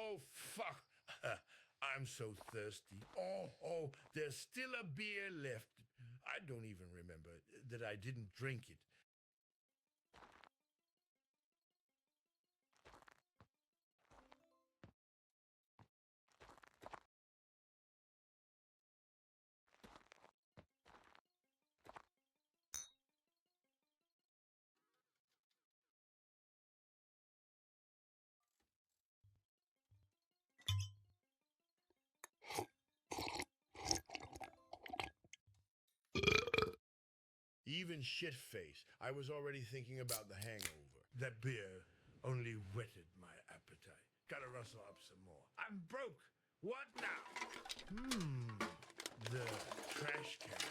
Oh, fuck. I'm so thirsty. Oh, there's still a beer left. I don't even remember that I didn't drink it. Even shit-faced, I was already thinking about the hangover. That beer only whetted my appetite. Gotta rustle up some more. I'm broke. What now? The trash can.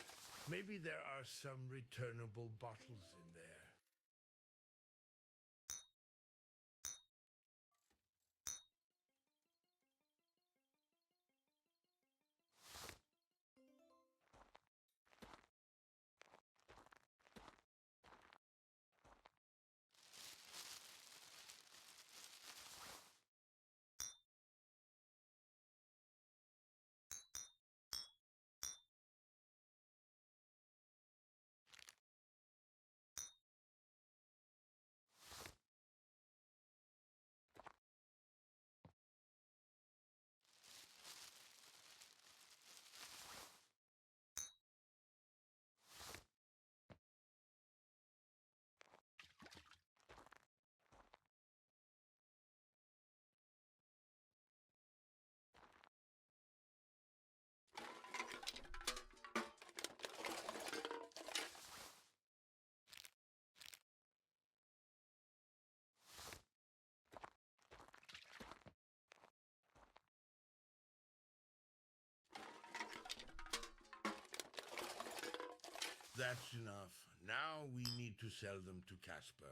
Maybe there are some returnable bottles in there. That's enough. Now we need to sell them to Casper.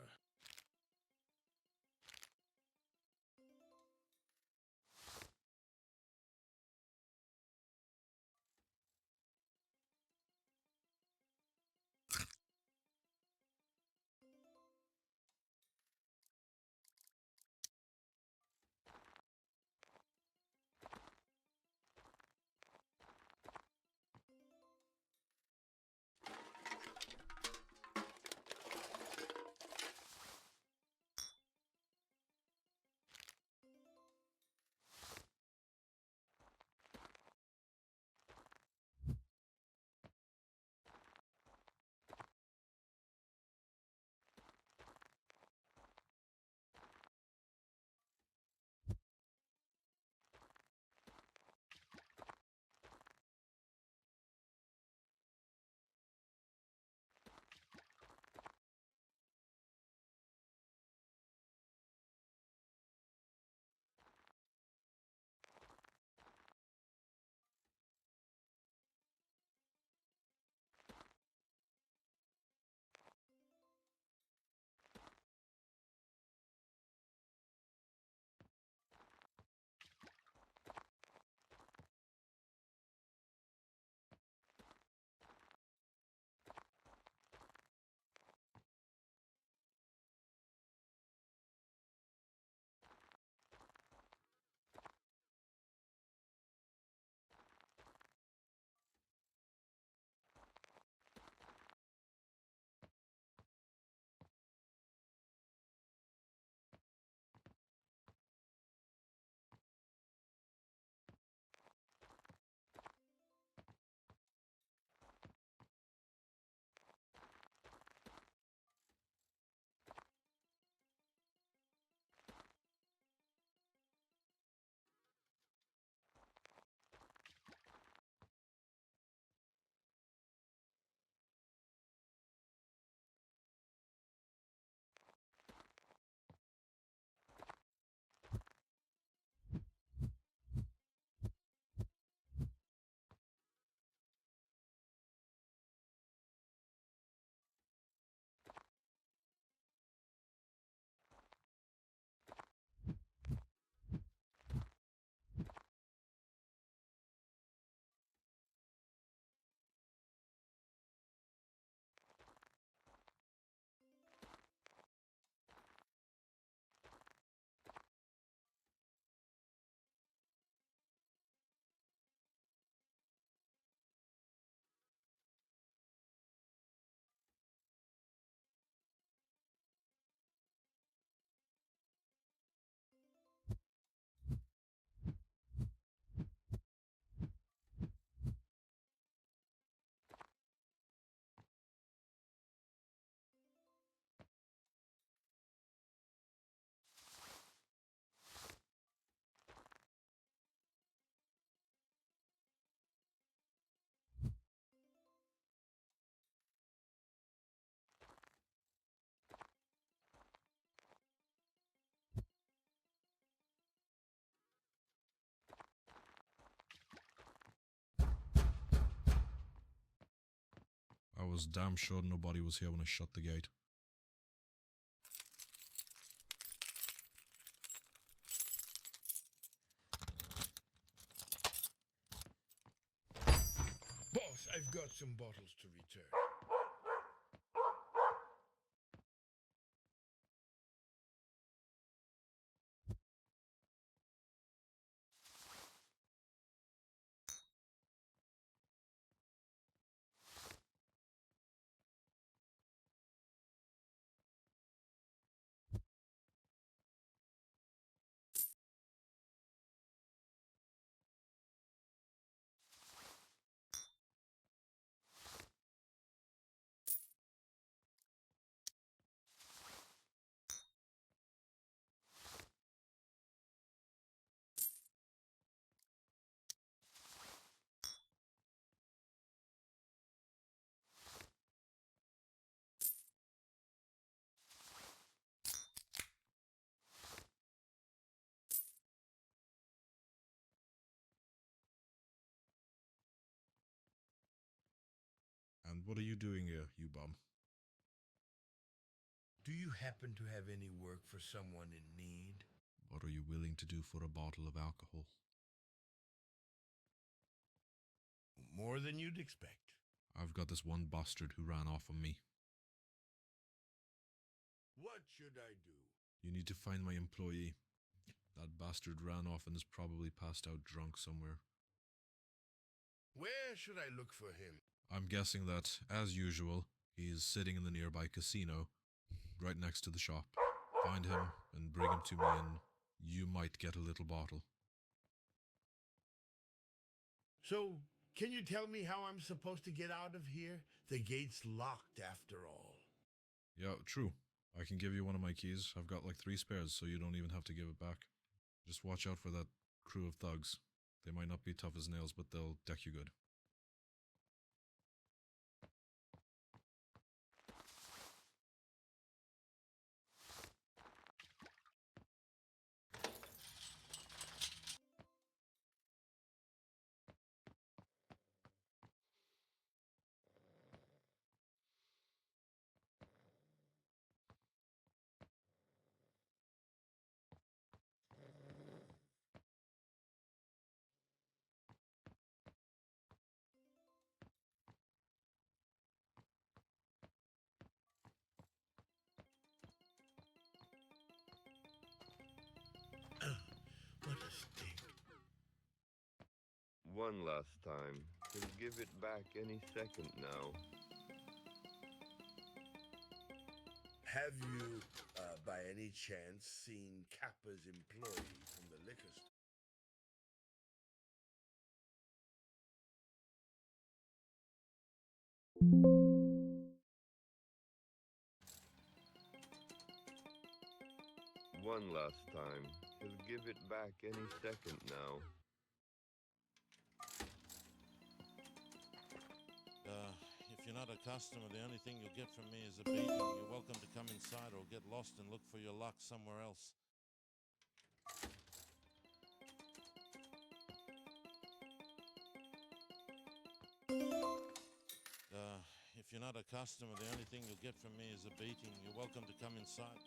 was damn sure nobody was here when I shut the gate. Boss, I've got some bottles to return. And what are you doing here, you bum? Do you happen to have any work for someone in need? What are you willing to do for a bottle of alcohol? More than you'd expect. I've got this one bastard who ran off on me. What should I do? You need to find my employee. That bastard ran off and is probably passed out drunk somewhere. Where should I look for him? I'm guessing that, as usual, he's sitting in the nearby casino, right next to the shop. Find him and bring him to me and you might get a little bottle. So, can you tell me how I'm supposed to get out of here? The gate's locked after all. Yeah, true. I can give you one of my keys. I've got like 3 spares, so you don't even have to give it back. Just watch out for that crew of thugs. They might not be tough as nails, but they'll deck you good. What a stink. One last time. He'll give it back any second now. Have you, by any chance, seen Kappa's employee from the liquor store? One last time. He'll give it back any second now. If you're not a customer, the only thing you'll get from me is a beating. You're welcome to come inside or get lost and look for your luck somewhere else. If you're not a customer, the only thing you'll get from me is a beating. You're welcome to come inside.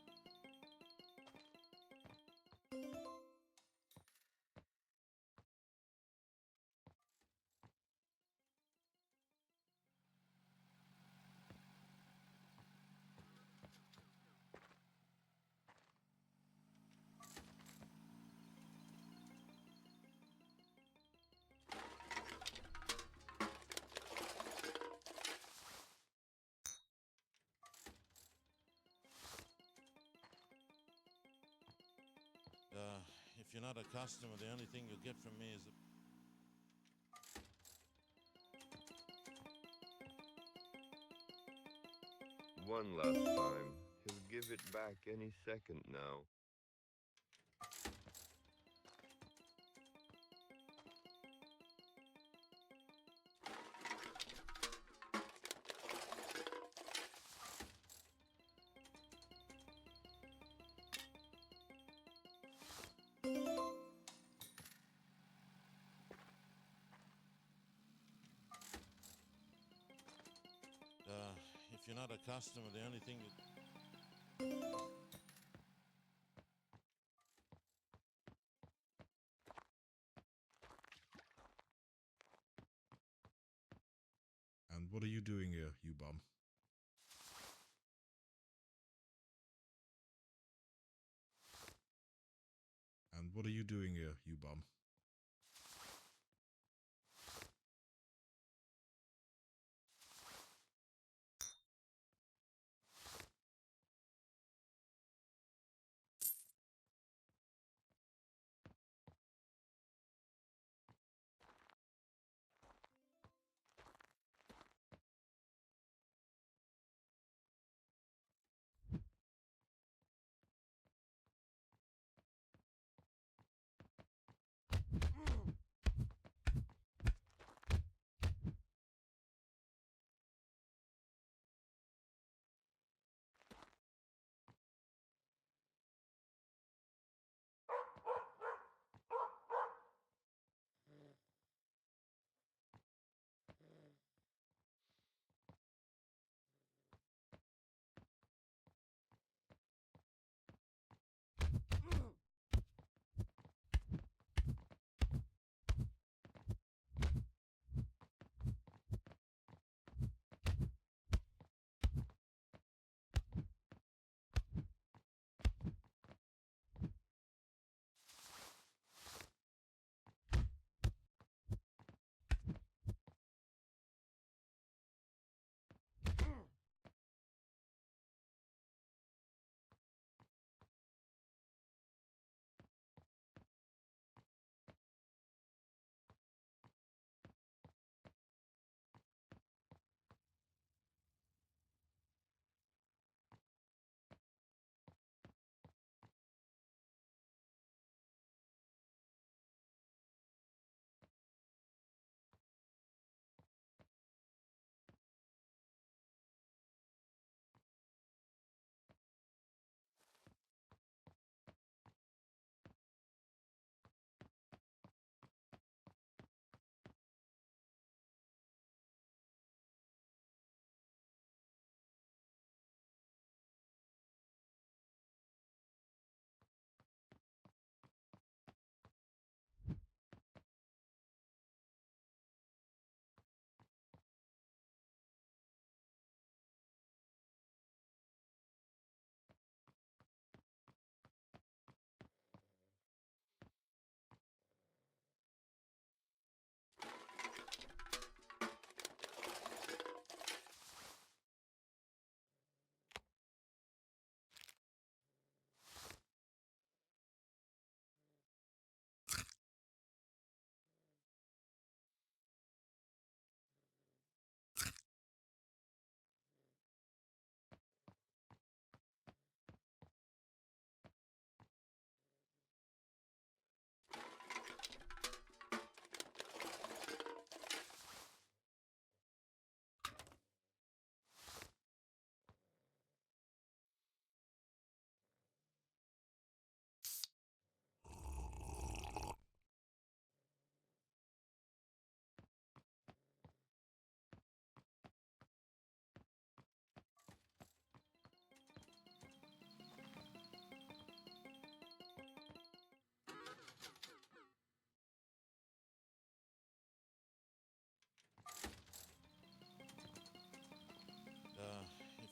If you're not a customer, the only thing you'll get from me is a... One last time. He'll give it back any second now. you're not a customer, the only thing you... And what are you doing here, you bum? And what are you doing here, you bum?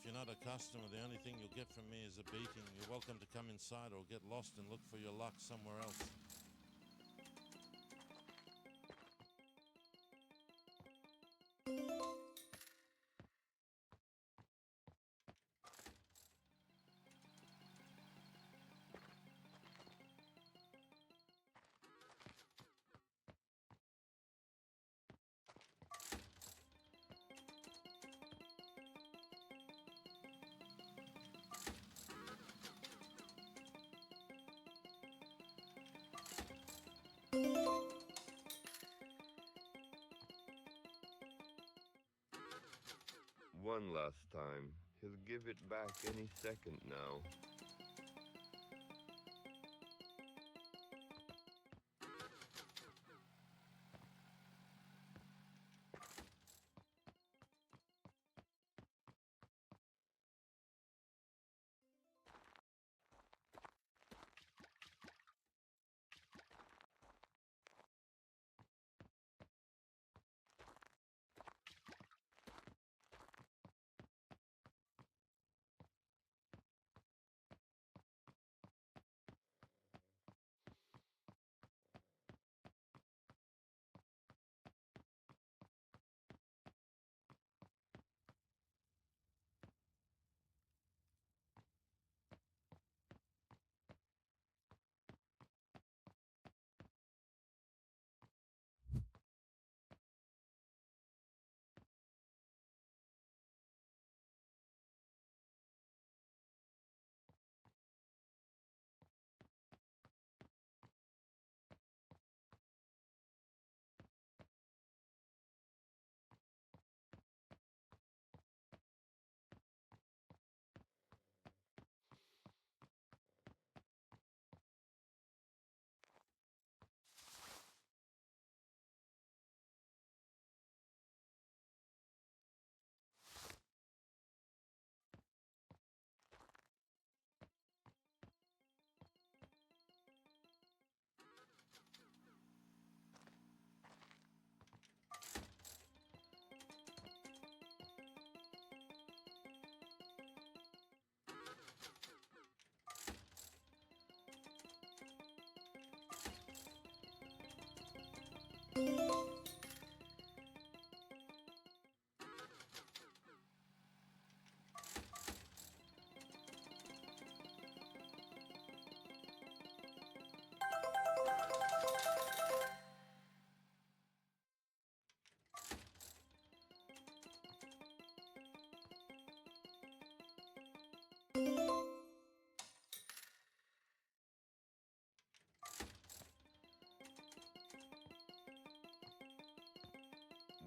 If you're not a customer, the only thing you'll get from me is a beating. You're welcome to come inside or get lost and look for your luck somewhere else. One last time. He'll give it back any second now.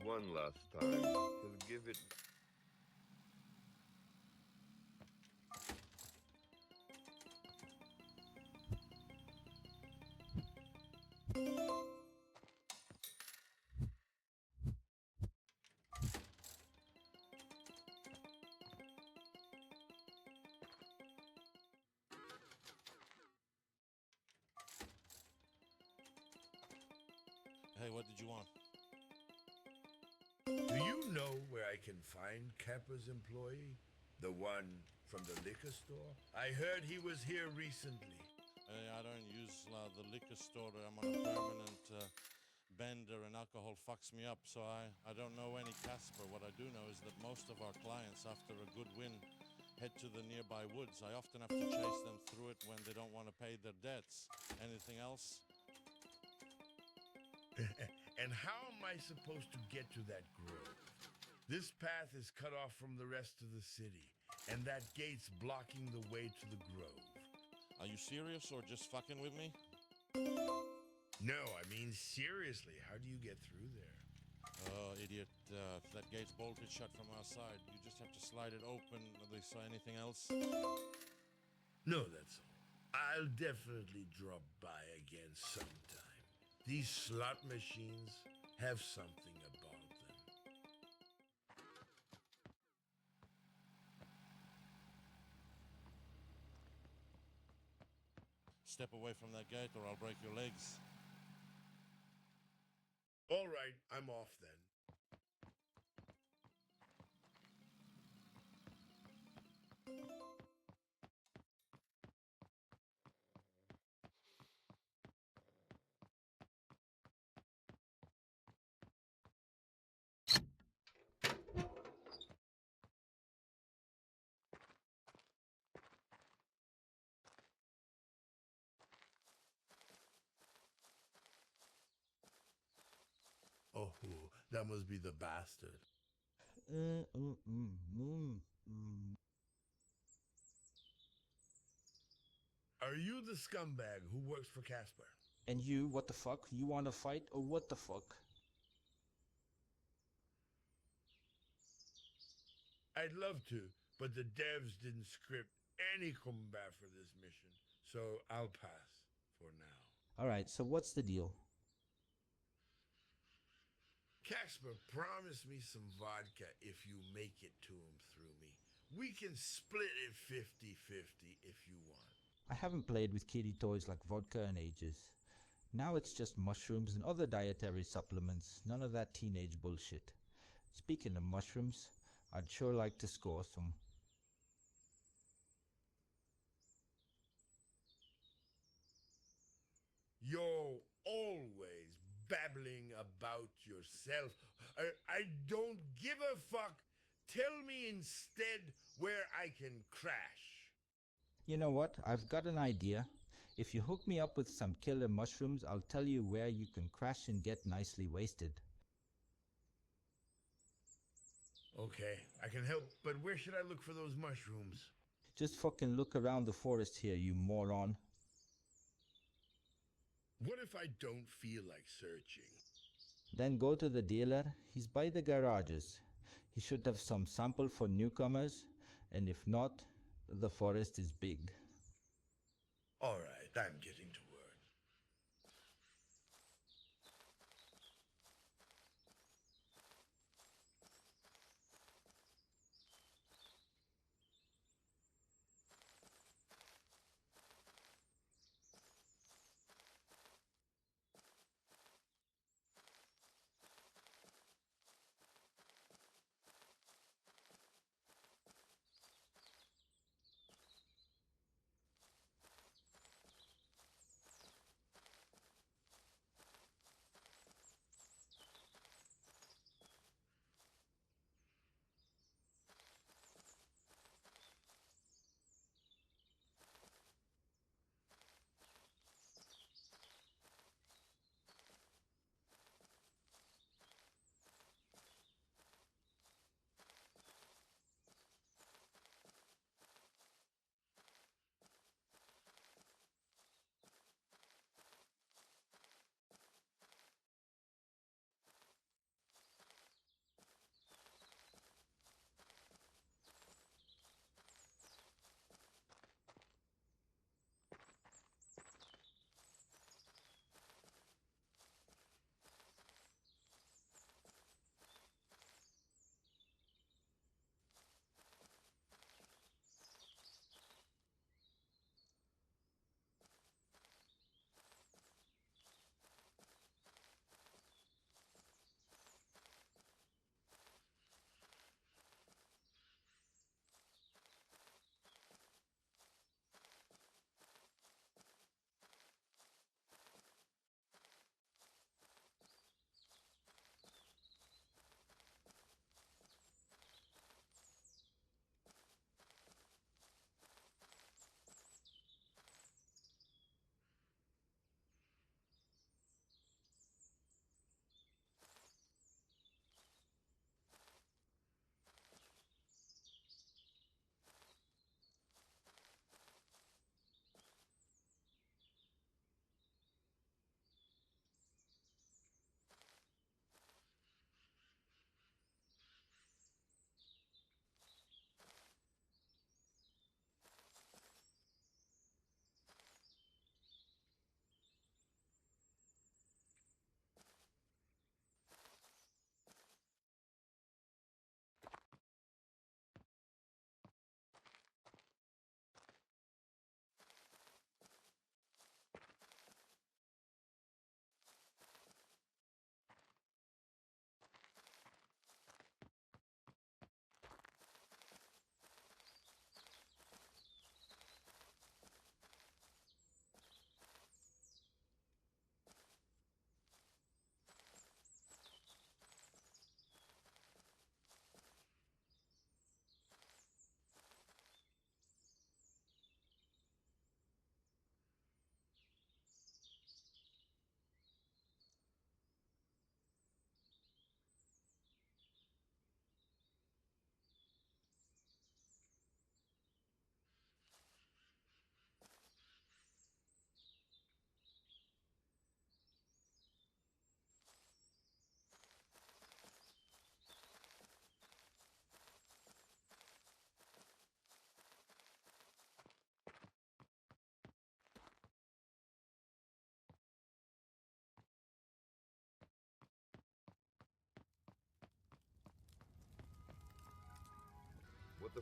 one last time, he'll give it. Hey, what did you want? Do you know where I can find Kappa's employee? The one from the liquor store? I heard he was here recently. Hey, I don't use the liquor store. I'm on a permanent bender and alcohol fucks me up, so I don't know any Casper. What I do know is that most of our clients, after a good win, head to the nearby woods. I often have to chase them through it when they don't want to pay their debts. Anything else? And how am I supposed to get to that grove? This path is cut off from the rest of the city, and that gate's blocking the way to the grove. Are you serious or just fucking with me? No, I mean seriously, how do you get through there? Oh, idiot. That gate's bolted shut from our side. You just have to slide it open. They saw anything else? No, that's all. I'll definitely drop by again sometime. These slot machines have something about them. Step away from that gate or I'll break your legs. All right, I'm off then. Oh, that must be the bastard. Are you the scumbag who works for Casper? And you, what the fuck? You wanna fight or what the fuck? I'd love to, but the devs didn't script any combat for this mission, so I'll pass for now. Alright, so what's the deal? Casper, promise me some vodka if you make it to him through me. We can split it 50-50 if you want. I haven't played with kiddie toys like vodka in ages. Now it's just mushrooms and other dietary supplements, none of that teenage bullshit. Speaking of mushrooms, I'd sure like to score some. You're always babbling about yourself. I don't give a fuck. Tell me instead where I can crash. You know what? I've got an idea. If you hook me up with some killer mushrooms, I'll tell you where you can crash and get nicely wasted. Okay, I can help, but where should I look for those mushrooms? Just fucking look around the forest here, you moron. What if I don't feel like searching? Then go to the dealer. He's by the garages. He should have some sample for newcomers, and if not, the forest is big. All right, I'm getting to work.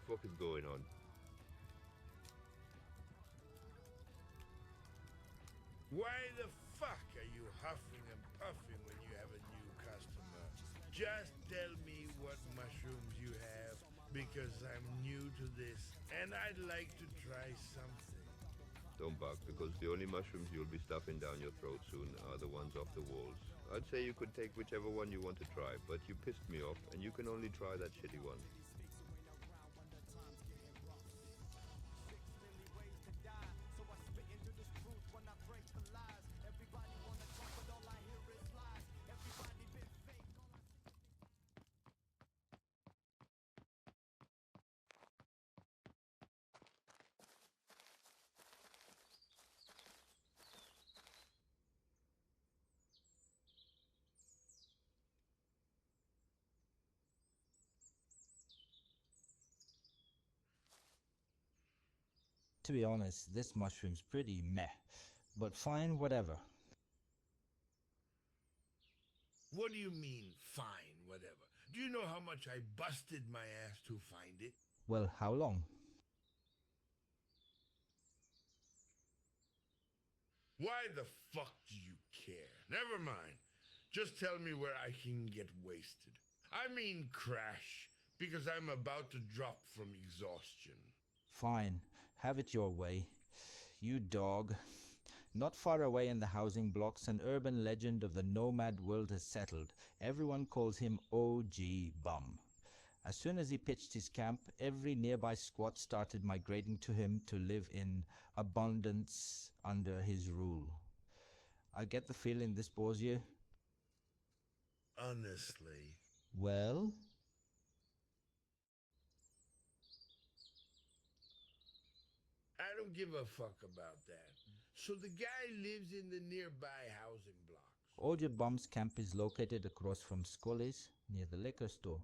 fuck is going on? Why the fuck are you huffing and puffing when you have a new customer? Just tell me what mushrooms you have, because I'm new to this and I'd like to try something. Don't bark, because the only mushrooms you'll be stuffing down your throat soon are the ones off the walls. I'd say you could take whichever one you want to try, but you pissed me off, and you can only try that shitty one. To be honest, this mushroom's pretty meh. But fine, whatever. What do you mean, fine, whatever? Do you know how much I busted my ass to find it? Well, how long? Why the fuck do you care? Never mind. Just tell me where I can get wasted. I mean crash, because I'm about to drop from exhaustion. Fine, have it your way. You dog. Not far away in the housing blocks, an urban legend of the nomad world has settled. Everyone calls him OG Bum. As soon as he pitched his camp, every nearby squat started migrating to him to live in abundance under his rule. I get the feeling this bores you. Honestly. Well? I don't give a fuck about that. So the guy lives in the nearby housing blocks. OG Bum's camp is located across from Scully's, near the liquor store.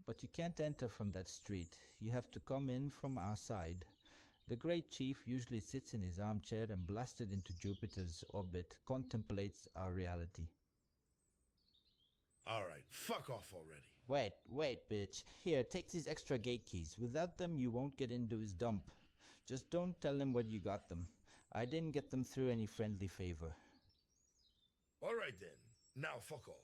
But you can't enter from that street. You have to come in from our side. The great chief usually sits in his armchair and, blasted into Jupiter's orbit, contemplates our reality. Alright, fuck off already. Wait, bitch. Here, take these extra gate keys. Without them, you won't get into his dump. Just don't tell him where you got them. I didn't get them through any friendly favor. Alright then, now fuck off.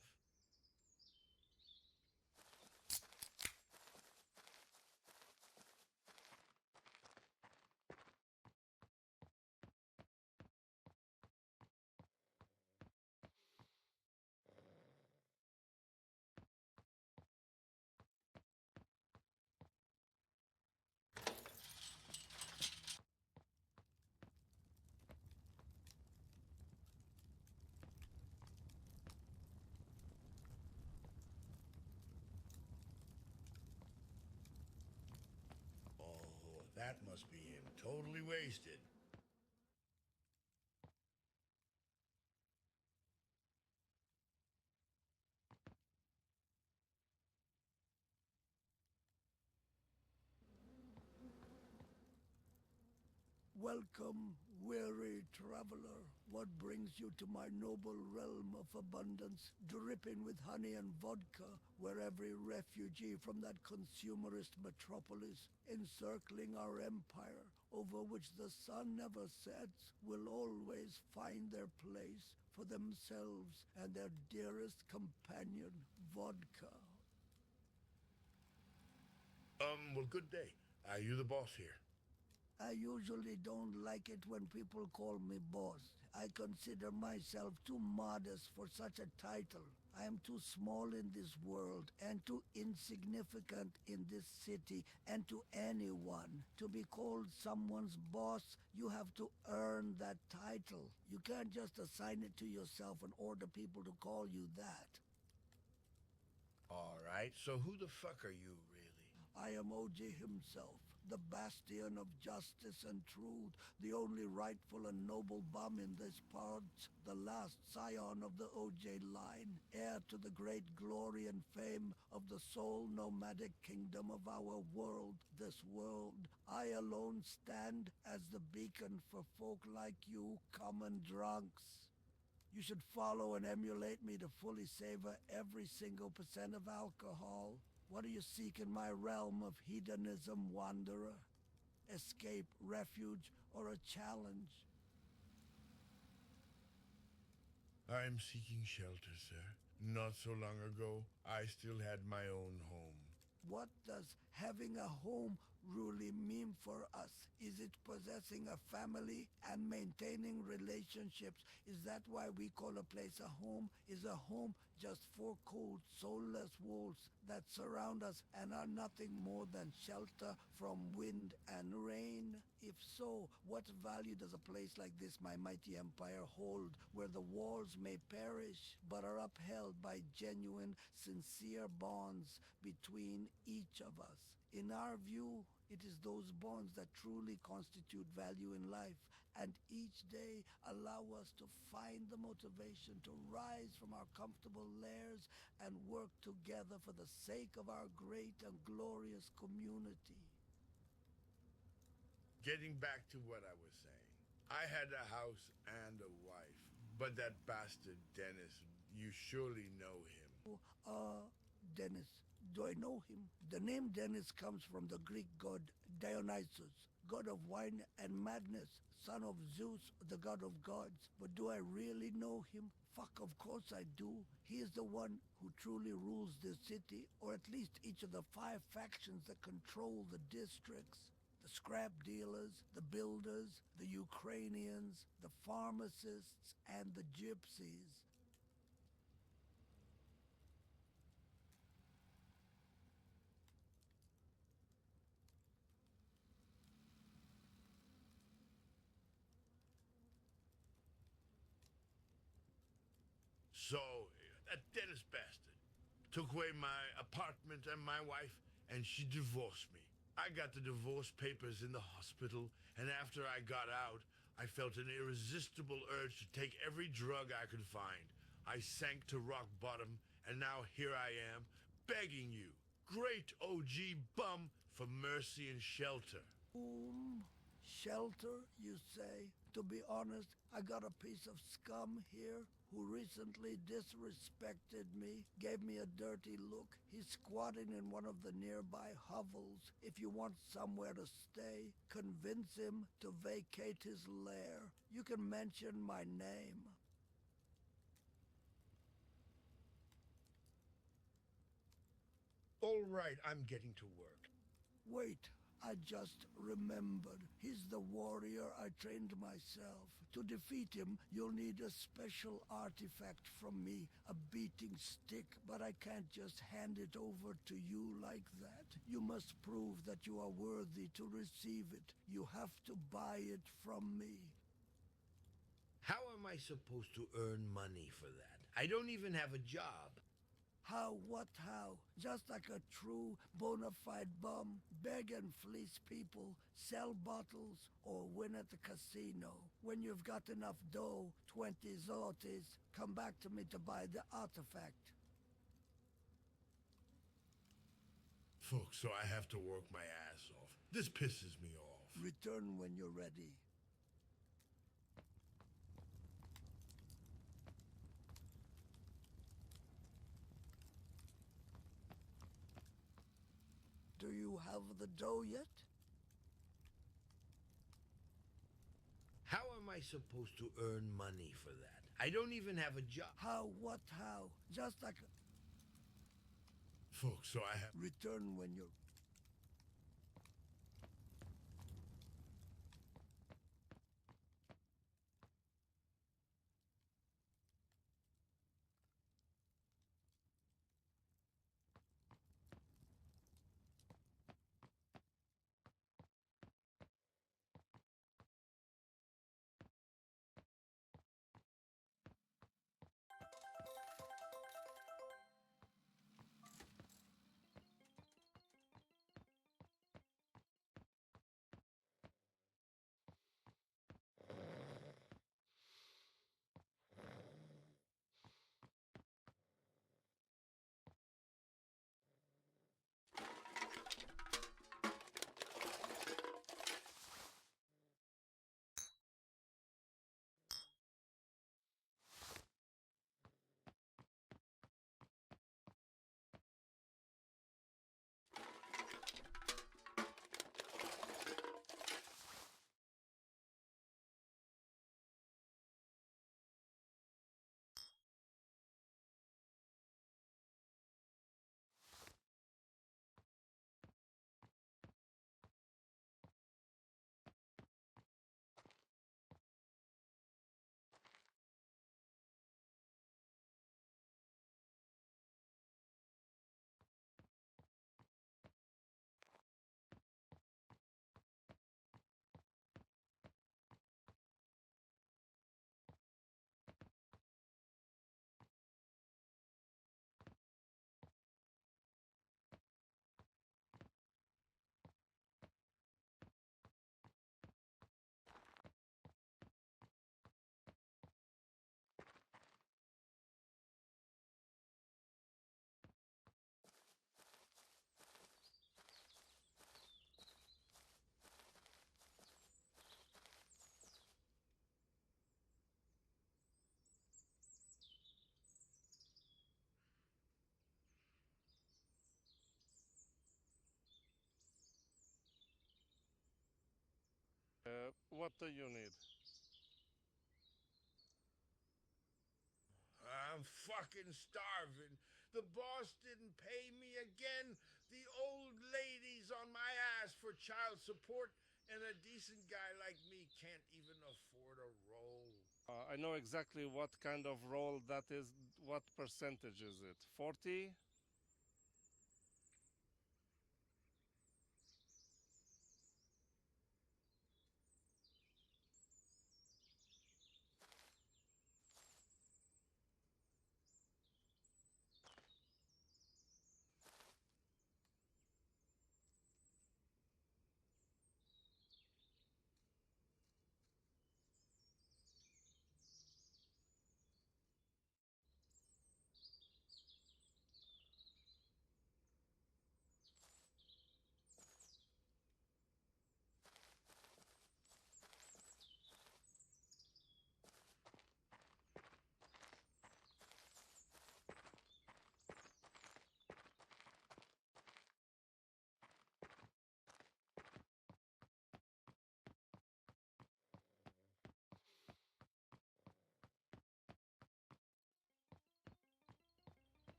Oh, that must be him. Totally wasted. Welcome, weary traveler. What brings you to my noble realm of abundance, dripping with honey and vodka, where every refugee from that consumerist metropolis, encircling our empire, over which the sun never sets, will always find their place for themselves and their dearest companion, vodka. Well, good day. Are you the boss here? I usually don't like it when people call me boss. I consider myself too modest for such a title. I am too small in this world and too insignificant in this city and to anyone. To be called someone's boss, you have to earn that title. You can't just assign it to yourself and order people to call you that. Alright, so who the fuck are you, really? I am OG himself, the bastion of justice and truth, the only rightful and noble bum in this part, the last scion of the OJ line, heir to the great glory and fame of the sole nomadic kingdom of our world, this world. I alone stand as the beacon for folk like you, common drunks. You should follow and emulate me to fully savor every single percent of alcohol. What do you seek in my realm of hedonism, wanderer? Escape, refuge, or a challenge? I'm seeking shelter, sir. Not so long ago, I still had my own home. What does having a home really mean for us? Is it possessing a family and maintaining relationships? Is that why we call a place a home? Is a home just four cold, soulless walls that surround us and are nothing more than shelter from wind and rain? If so, what value does a place like this, my mighty empire, hold, where the walls may perish but are upheld by genuine, sincere bonds between each of us? In our view, it is those bonds that truly constitute value in life, and each day allow us to find the motivation to rise from our comfortable lairs and work together for the sake of our great and glorious community. Getting back to what I was saying. I had a house and a wife, but that bastard Dennis, you surely know him. Dennis. Do I know him? The name Dennis comes from the Greek god Dionysus, god of wine and madness, son of Zeus, the god of gods. But do I really know him? Fuck, of course I do. He is the one who truly rules this city, or at least each of the 5 factions that control the districts. The scrap dealers, the builders, the Ukrainians, the pharmacists, and the gypsies. So, that Dennis bastard took away my apartment and my wife, and she divorced me. I got the divorce papers in the hospital, and after I got out, I felt an irresistible urge to take every drug I could find. I sank to rock bottom, and now here I am, begging you, great OG bum, for mercy and shelter. Shelter, you say? To be honest, I got a piece of scum here who recently disrespected me, gave me a dirty look. He's squatting in one of the nearby hovels. If you want somewhere to stay, convince him to vacate his lair. You can mention my name. All right, I'm getting to work. Wait, I just remembered. He's the warrior I trained myself. To defeat him, you'll need a special artifact from me, a beating stick, but I can't just hand it over to you like that. You must prove that you are worthy to receive it. You have to buy it from me. How am I supposed to earn money for that? I don't even have a job. How? Just like a true, bona fide bum, beg and fleece people, sell bottles, or win at the casino. When you've got enough dough, 20 zlotys, come back to me to buy the artifact. Folks, so I have to work my ass off. This pisses me off. Return when you're ready. Do you have the dough yet? How am I supposed to earn money for that? I don't even have a job. How? Just like a... Folks, so I have... Return when you're... What do you need? I'm fucking starving. The boss didn't pay me again. The old lady's on my ass for child support, and a decent guy like me can't even afford a roll. I know exactly what kind of roll that is. What percentage is it? 40?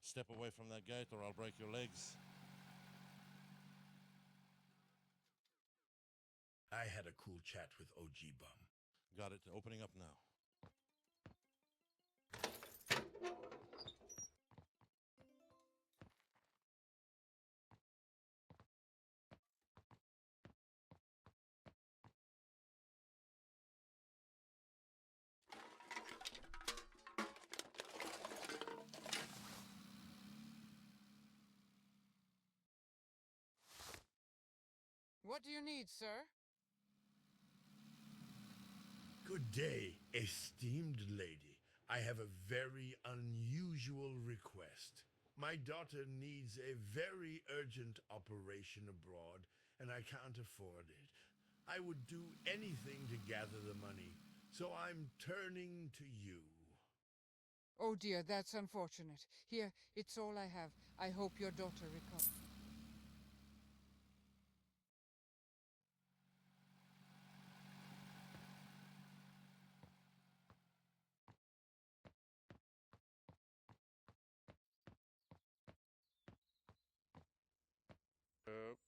Step away from that gate or I'll break your legs. I had a cool chat with OG Bum. Got it. Opening up now. What do you need, sir? Good day, esteemed lady. I have a very unusual request. My daughter needs a very urgent operation abroad, and I can't afford it. I would do anything to gather the money, so I'm turning to you. Oh dear, that's unfortunate. Here, it's all I have. I hope your daughter recovers.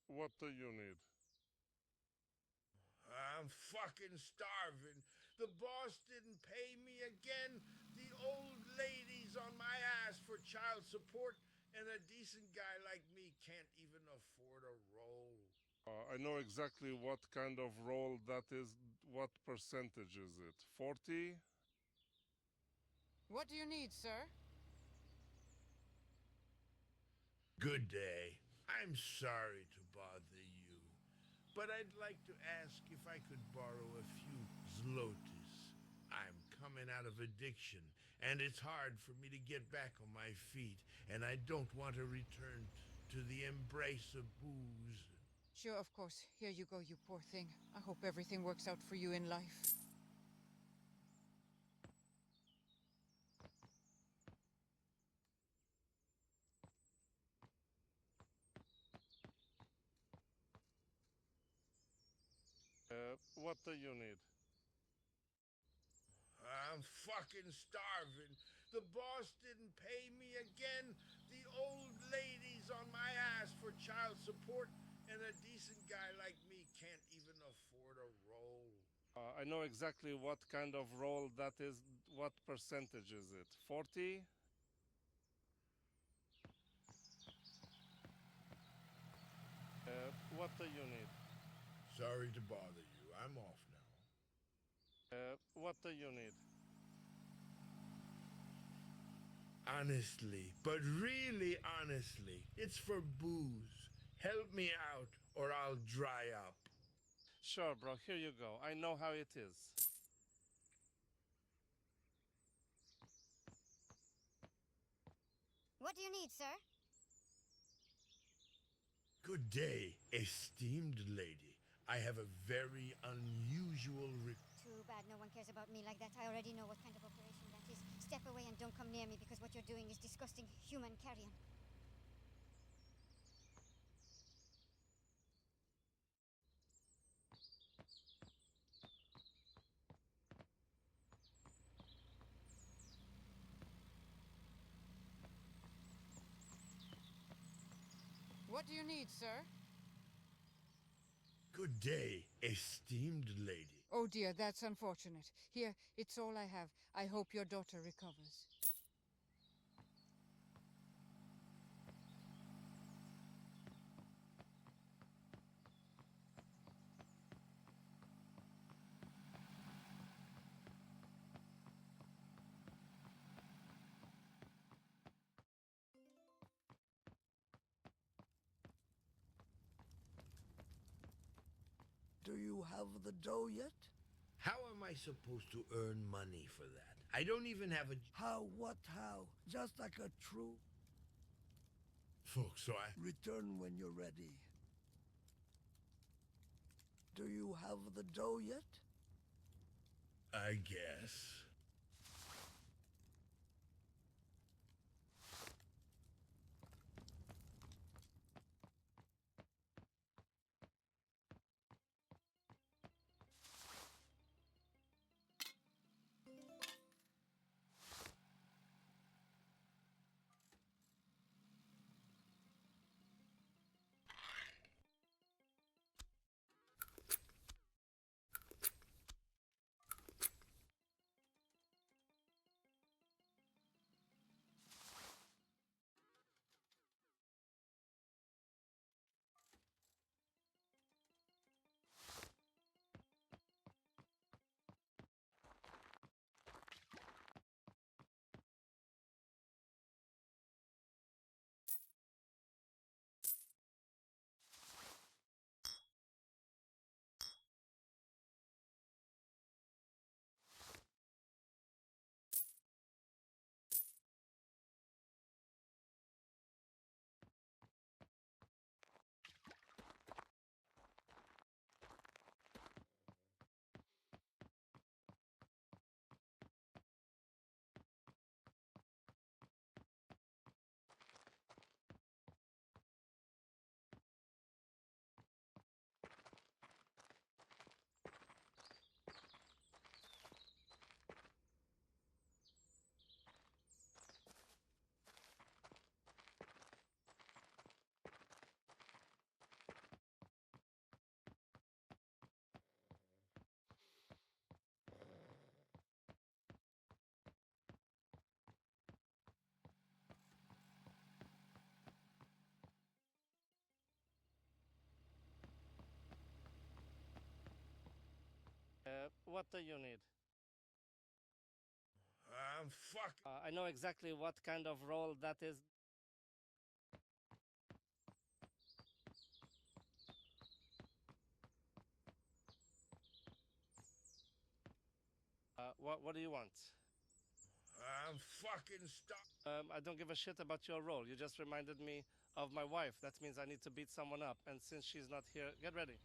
What do you need? I'm fucking starving. The boss didn't pay me again. The old lady's on my ass for child support, and a decent guy like me can't even afford a roll. I know exactly what kind of roll that is. What percentage is it? 40? What do you need, sir? Good day. I'm sorry to bother you, but I'd like to ask if I could borrow a few zlotis. I'm coming out of addiction, and it's hard for me to get back on my feet, and I don't want to return to the embrace of booze. Sure, of course. Here you go, you poor thing. I hope everything works out for you in life. What do you need? I'm fucking starving. The boss didn't pay me again. The old lady's on my ass for child support, and a decent guy like me can't even afford a roll. I know exactly what kind of roll that is. What percentage is it? 40? What do you need? Sorry to bother you. I'm off now. What do you need? Honestly, but really honestly, it's for booze. Help me out or I'll dry up. Sure, bro. Here you go. I know how it is. What do you need, sir? Good day, esteemed lady. I have a very unusual Too bad no one cares about me like that. I already know what kind of operation that is. step away and don't come near me because what you're doing is disgusting human carrion. What do you need, sir? Good day, esteemed lady. Oh dear, that's unfortunate. Here, it's all I have. I hope your daughter recovers. Do you have the dough yet? How am I supposed to earn money for that? I don't even have a... How? What? How? Just like a true... Folks, so I... Return when you're ready. Do you have the dough yet? I guess. What do you need? Fuck. I know exactly what kind of role that is. What do you want? I'm fucking stuck. I don't give a shit about your role. You just reminded me of my wife. That means I need to beat someone up. And since she's not here, get ready.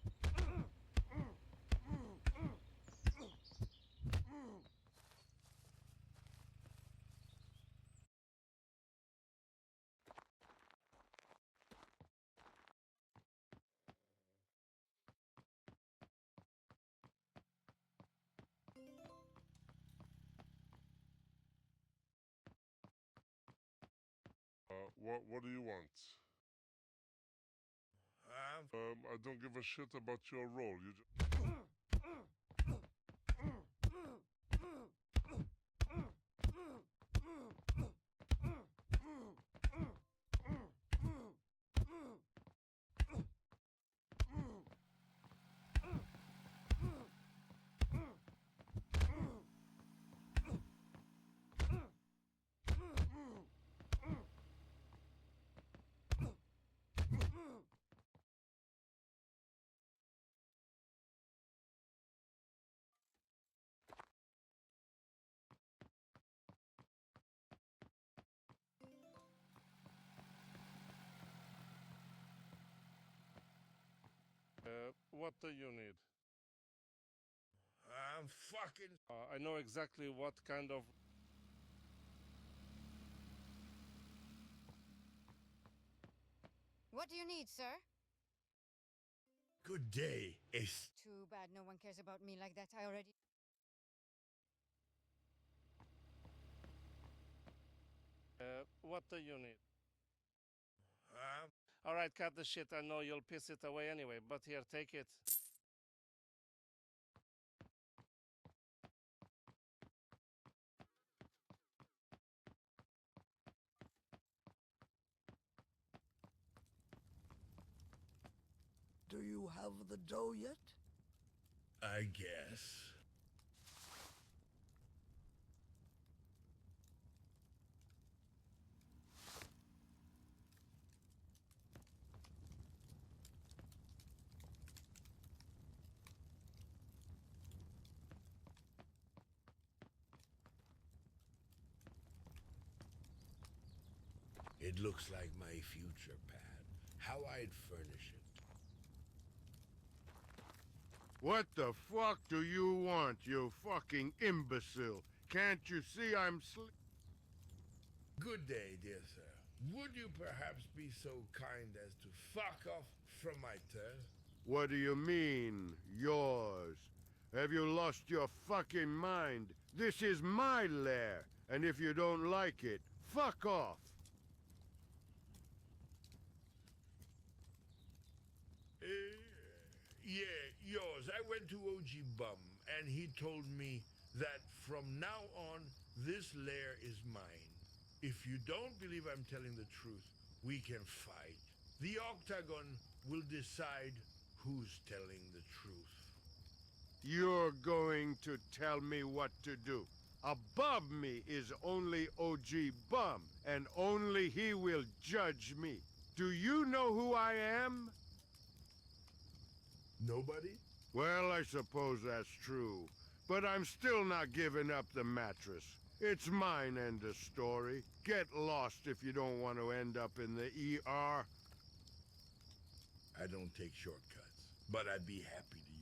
What do you want? I don't give a shit about your role. You just... What do you need? I'm fucking... I know exactly what kind of... What do you need, sir? Good day, Ace. Too bad no one cares about me like that. I already... What do you need? Huh? All right, cut the shit. I know you'll piss it away anyway, but here, take it. Do you have the dough yet? I guess. It looks like my future pad. How I'd furnish it. What the fuck do you want, you fucking imbecile? Can't you see I'm Good day, dear sir. Would you perhaps be so kind as to fuck off from my turf? What do you mean, yours? Have you lost your fucking mind? This is my lair, and if you don't like it, fuck off. Yeah, yours. I went to OG Bum, and he told me that from now on, this lair is mine. If you don't believe I'm telling the truth, we can fight. The Octagon will decide who's telling the truth. You're going to tell me what to do. Above me is only OG Bum, and only he will judge me. Do you know who I am? Nobody? Well, I suppose that's true. But I'm still not giving up the mattress. It's mine, end of story. Get lost if you don't want to end up in the ER. I don't take shortcuts, but I'd be happy to